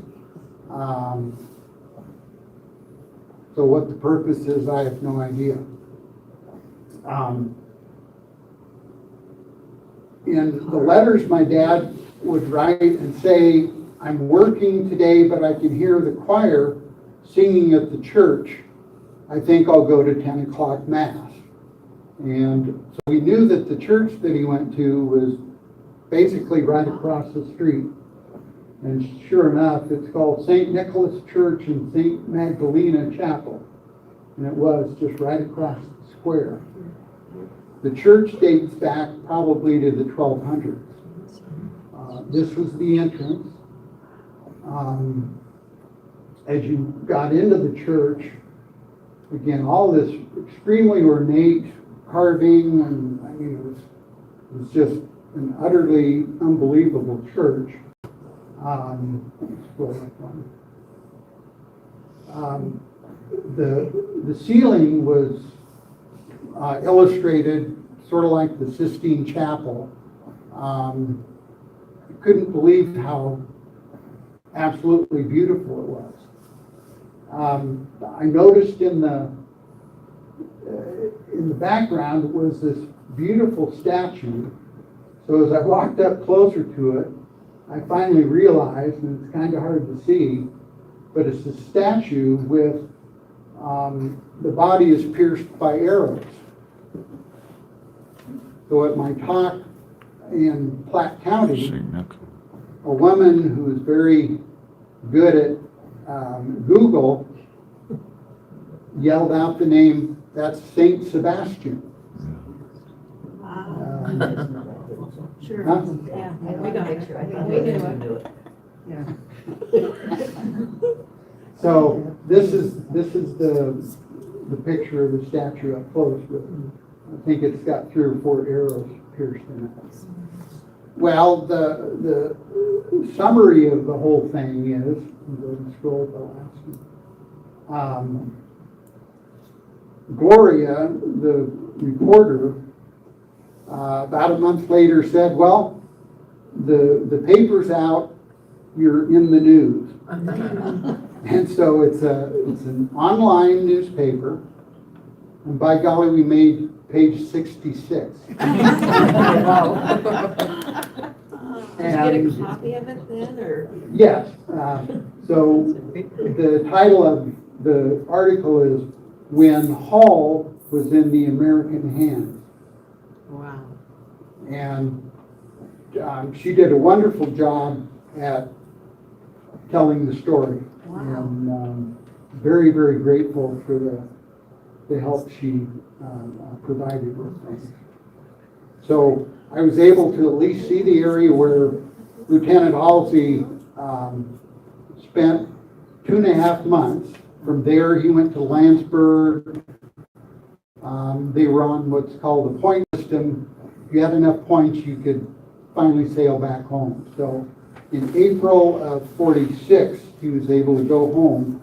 So what the purpose is, I have no idea. In the letters my dad would write and say, I'm working today, but I can hear the choir singing at the church. I think I'll go to 10 o'clock mass. And so we knew that the church that he went to was basically right across the street. And sure enough, it's called St. Nicholas Church and St. Magdalena Chapel. And it was just right across the square. The church dates back probably to the 1200s. This was the entrance. As you got into the church, again, all this extremely ornate carving, and I mean, it was just an utterly unbelievable church. The ceiling was illustrated sort of like the Sistine Chapel. I couldn't believe how absolutely beautiful it was. I noticed in the background was this beautiful statue. So as I walked up closer to it, I finally realized, and it's kind of hard to see, but it's a statue with the body is pierced by arrows. So at my talk in Platte County, a woman who is very good at Google yelled out the name, that's Saint Sebastian. Sure. Huh? Yeah, we got it. We knew it. Yeah. So this is the picture of the statue up close, but I think it's got 3 or 4 arrows pierced in it. Well, the summary of the whole thing is, I'm going to scroll to the last one. Gloria, the reporter, about a month later said, well, the paper's out, you're in the news. And so it's an online newspaper, and by golly, we made page 66. Did you get a copy of it then, or? Yes. So the title of the article is When Hall Was in the American Hands. Wow. And she did a wonderful job at telling the story. Wow. And very, very grateful for the help she provided with things. So I was able to at least see the area where Lieutenant Halsey spent 2.5 months. From there, he went to Landsberg. They were on what's called the point system. If you had enough points, you could finally sail back home. So in April of 46, he was able to go home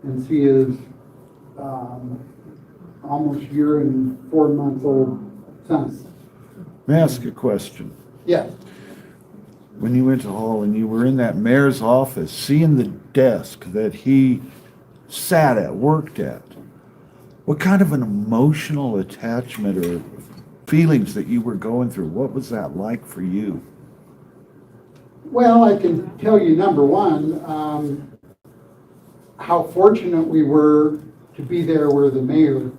and see his almost year and 4-month-old son. May I ask a question? Yes. When you went to Hall and you were in that mayor's office, seeing the desk that he sat at, worked at, what kind of an emotional attachment or feelings that you were going through, what was that like for you? Well, I can tell you, number one, how fortunate we were to be there where the mayor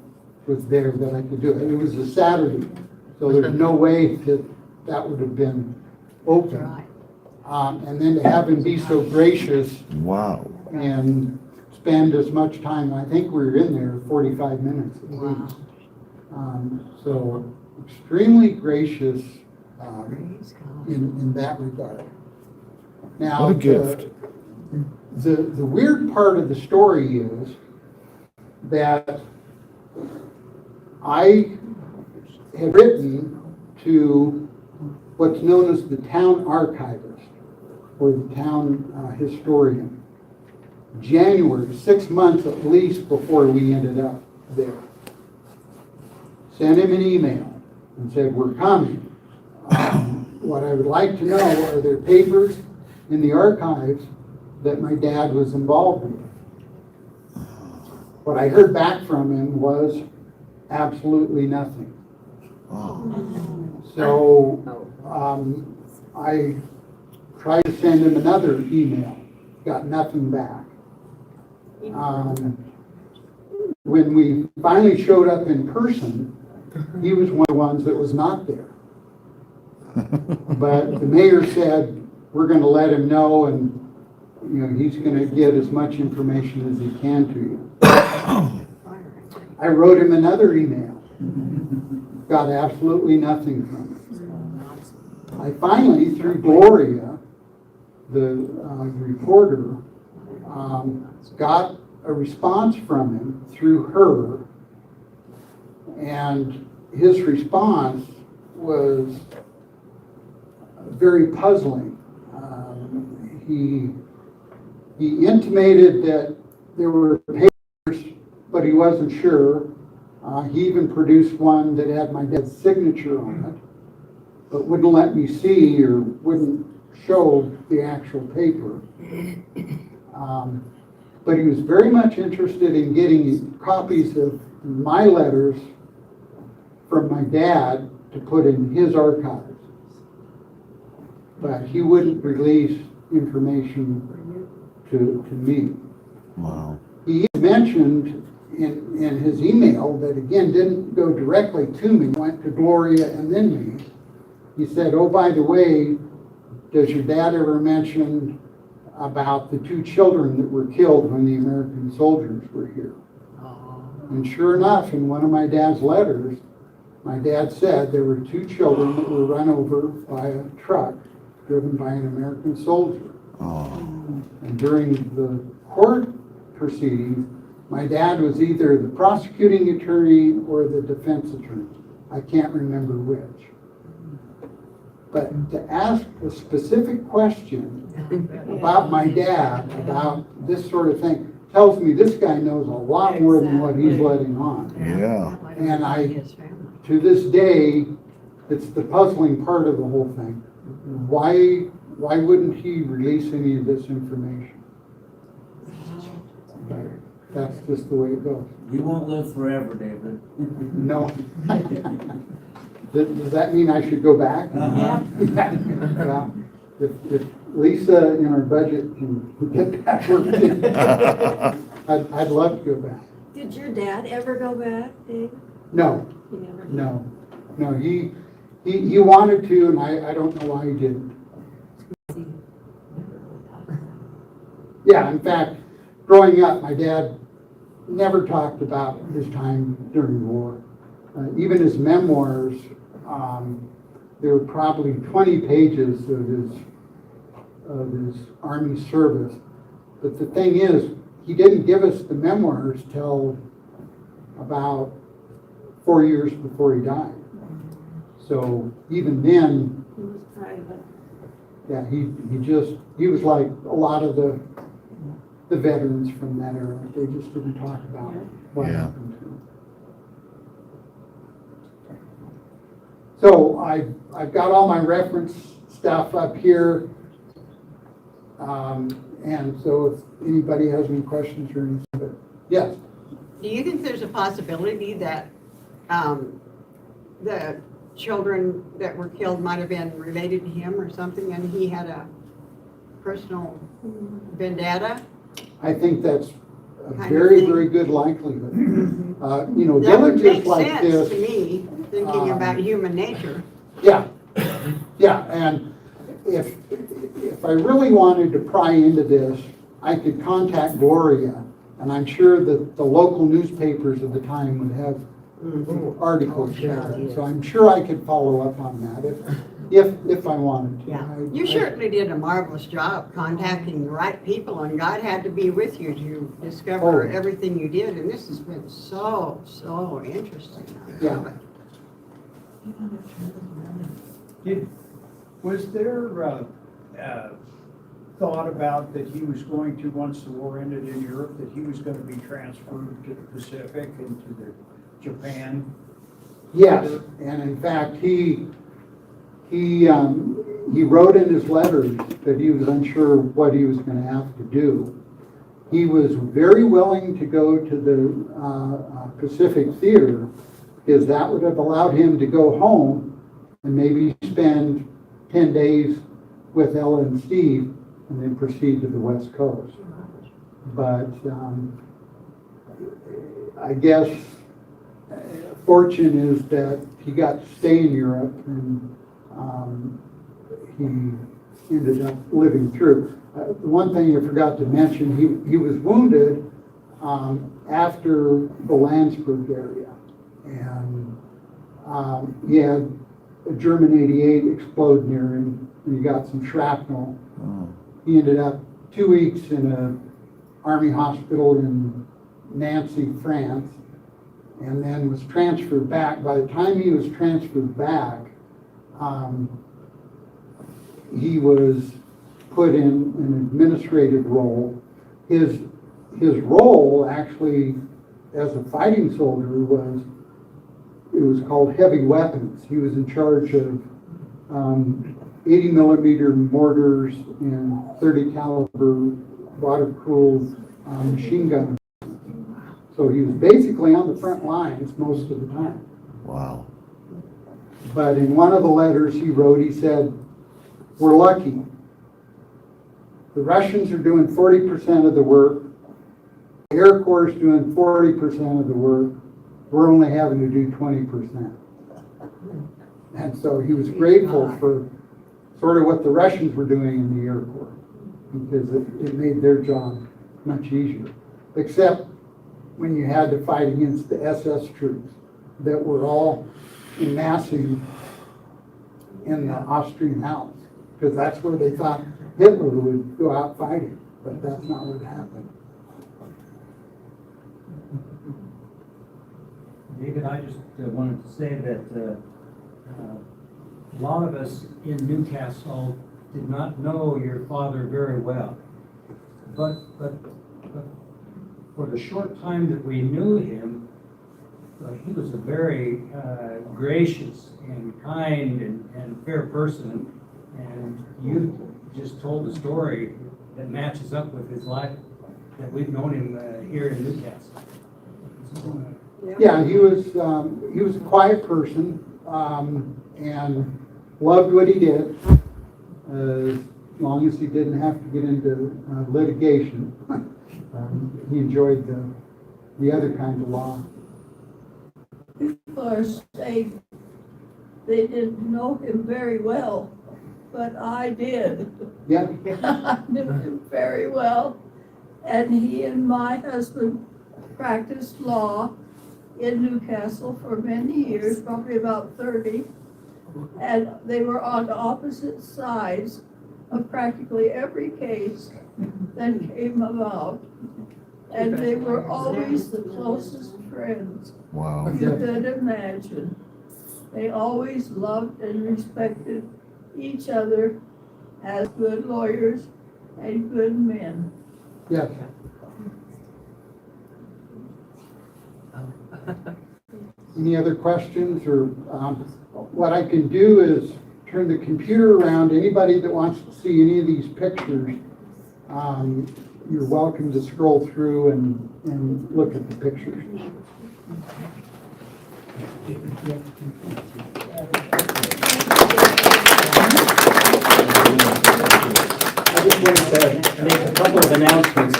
was there that I could do it. It was a Saturday, so there's no way that would have been open. Right. And then to have him be so gracious Wow. and spend as much time, I think we were in there 45 minutes at Wow. least. So extremely gracious Praise God. in that regard. Now, What a gift. The weird part of the story is that I had written to what's known as the town archivist or the town historian. January, 6 months at least before we ended up there. Sent him an email and said, we're coming. What I would like to know are there papers in the archives that my dad was involved with. What I heard back from him was absolutely nothing. So I tried to send him another email, got nothing back. When we finally showed up in person, he was one of the ones that was not there. But the mayor said, we're going to let him know, and he's going to get as much information as he can to you. I wrote him another email. Got absolutely nothing from him. I finally, through Gloria, the reporter, got a response from him through her, and his response was very puzzling. He intimated that there were papers, but he wasn't sure. He even produced one that had my dad's signature on it, but wouldn't let me see or wouldn't show the actual paper. But he was very much interested in getting copies of my letters from my dad to put in his archives. But he wouldn't release information to me. Wow. He mentioned in his email that, again, didn't go directly to me, went to Gloria and then me. He said, oh, by the way, does your dad ever mention about the 2 children that were killed when the American soldiers were here? And sure enough, in one of my dad's letters, my dad said there were 2 children that were run over by a truck driven by an American soldier. And during the court proceedings, my dad was either the prosecuting attorney or the defense attorney. I can't remember which. But to ask a specific question about my dad, about this sort of thing, tells me this guy knows a lot more than what he's letting on. Yeah. And to this day, it's the puzzling part of the whole thing. Why wouldn't he release any of this information? But that's just the way it goes. You won't live forever, David. No. Does that mean I should go back? Well, if Lisa in our budget can get that worked in, I'd love to go back. Did your dad ever go back, Dave? No, He never did. no. He He wanted to, and I don't know why he didn't. Yeah, in fact, growing up, my dad never talked about his time during the war. Even his memoirs, there were probably 20 pages of his Army service. But the thing is, he didn't give us the memoirs till about 4 years before he died. So even then, He was private. yeah, he was like a lot of the veterans from that era. They just didn't talk about what Yeah. happened to them. So I've got all my reference stuff up here. And so if anybody has any questions or anything, but yes. Do you think there's a possibility that the children that were killed might have been related to him or something, and he had a personal vendetta? I think that's a Kind of very, thing. very good likelihood. You know, That would villages make like sense to this. me, thinking about human nature. Yeah, yeah, and if I really wanted to pry into this, I could contact Gloria, and I'm sure that the local newspapers of the time would have articles about it. So I'm sure I could follow up on that if I wanted to. Yeah, I- you I- certainly did a marvelous job contacting the right people, and God had to be with you to discover Oh. everything you did, and this has been so interesting. I Yeah. love it. Was there thought about that he was going to, once the war ended in Europe, that he was going to be transferred to the Pacific and to the Japan? Yes, and in fact, he wrote in his letters that he was unsure what he was going to have to do. He was very willing to go to the Pacific Theater because that would have allowed him to go home and maybe spend 10 days with Ella and Steve and then proceed to the West Coast. But I guess fortune is that he got to stay in Europe and he ended up living through. The one thing I forgot to mention, he was wounded after the Landsberg area. And he had a German 88 explode near him, and he got some shrapnel. Oh. He ended up 2 weeks in an army hospital in Nancy, France, and then was transferred back. By the time he was transferred back, he was put in an administrative role. His role actually as a fighting soldier was called heavy weapons. He was in charge of 80 millimeter mortars and 30 caliber water-cooled machine guns. So he was basically on the front lines most of the time. Wow. But in one of the letters he wrote, he said, "We're lucky. The Russians are doing 40% of the work. The Air Corps is doing 40% of the work. We're only having to do 20%. And so he was grateful for sort of what the Russians were doing in the Air Corps because it made their job much easier. Except when you had to fight against the SS troops that were all massing in the Austrian Alps, because that's where they thought Hitler would go out fighting, but that's not what happened. David, I just wanted to say that a lot of us in Newcastle did not know your father very well. But for the short time that we knew him, he was a very gracious and kind and fair person. And you just told a story that matches up with his life that we've known him here in Newcastle. Yeah, he was a quiet person and loved what he did, as long as he didn't have to get into litigation. He enjoyed the other kind of law. People are saying they didn't know him very well, but I did. Yeah, I knew him very well. And he and my husband practiced law in Newcastle for many years, probably about 30. And they were on opposite sides of practically every case that came about. And they were always the closest friends Wow. you could imagine. They always loved and respected each other as good lawyers and good men. yeah. Any other questions, or what I can do is turn the computer around. Anybody that wants to see any of these pictures, you're welcome to scroll through and look at the pictures. I just wanted to make a couple of announcements.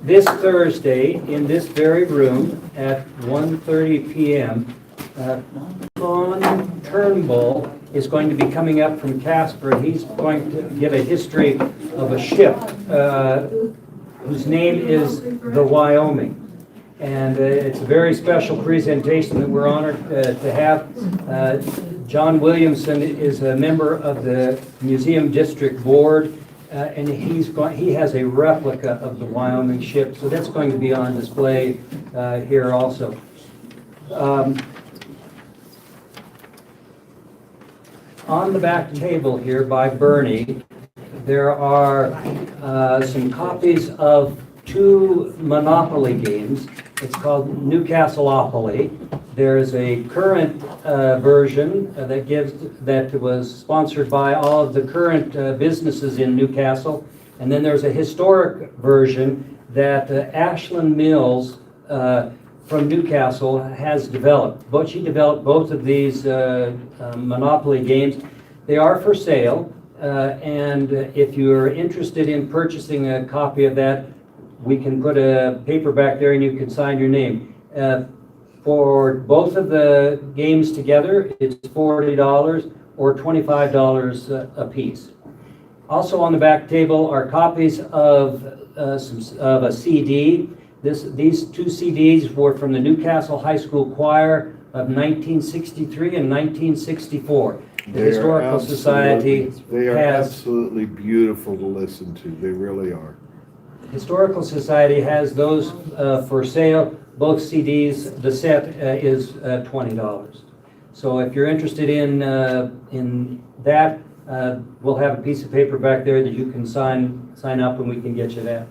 This Thursday, in this very room at 1:30 p.m., Con Turnbull is going to be coming up from Casper, and he's going to give a history of a ship whose name is the Wyoming. And it's a very special presentation that we're honored to have. John Williamson is a member of the Museum District Board, and he has a replica of the Wyoming ship, so that's going to be on display here also. On the back table here by Bernie, there are some copies of 2 Monopoly games. It's called Newcastleopoly. There is a current version that was sponsored by all of the current businesses in Newcastle, and then there's a historic version that Ashland Mills from Newcastle has developed. But she developed both of these Monopoly games. They are for sale, and if you're interested in purchasing a copy of that, we can put a paper back there and you can sign your name. For both of the games together, it's $40 or $25 a piece. Also on the back table are copies of a CD. These 2 CDs were from the Newcastle High School Choir of 1963 and 1964. The Historical Society They are has absolutely beautiful to listen to. They really are. Historical Society has those for sale. Both CDs, the set is $20. So if you're interested in that, we'll have a piece of paper back there that you can sign up and we can get you that.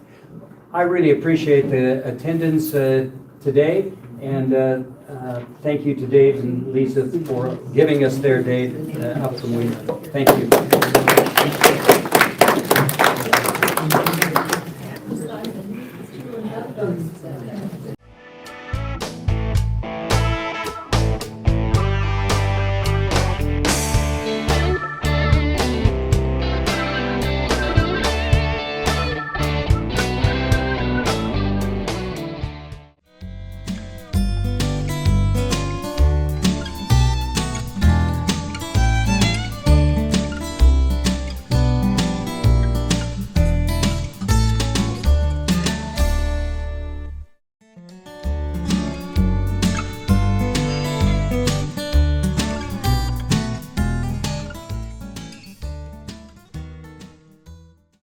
I really appreciate the attendance today, and thank you to Dave and Lisa for giving us their date up from Wyoming. Thank you.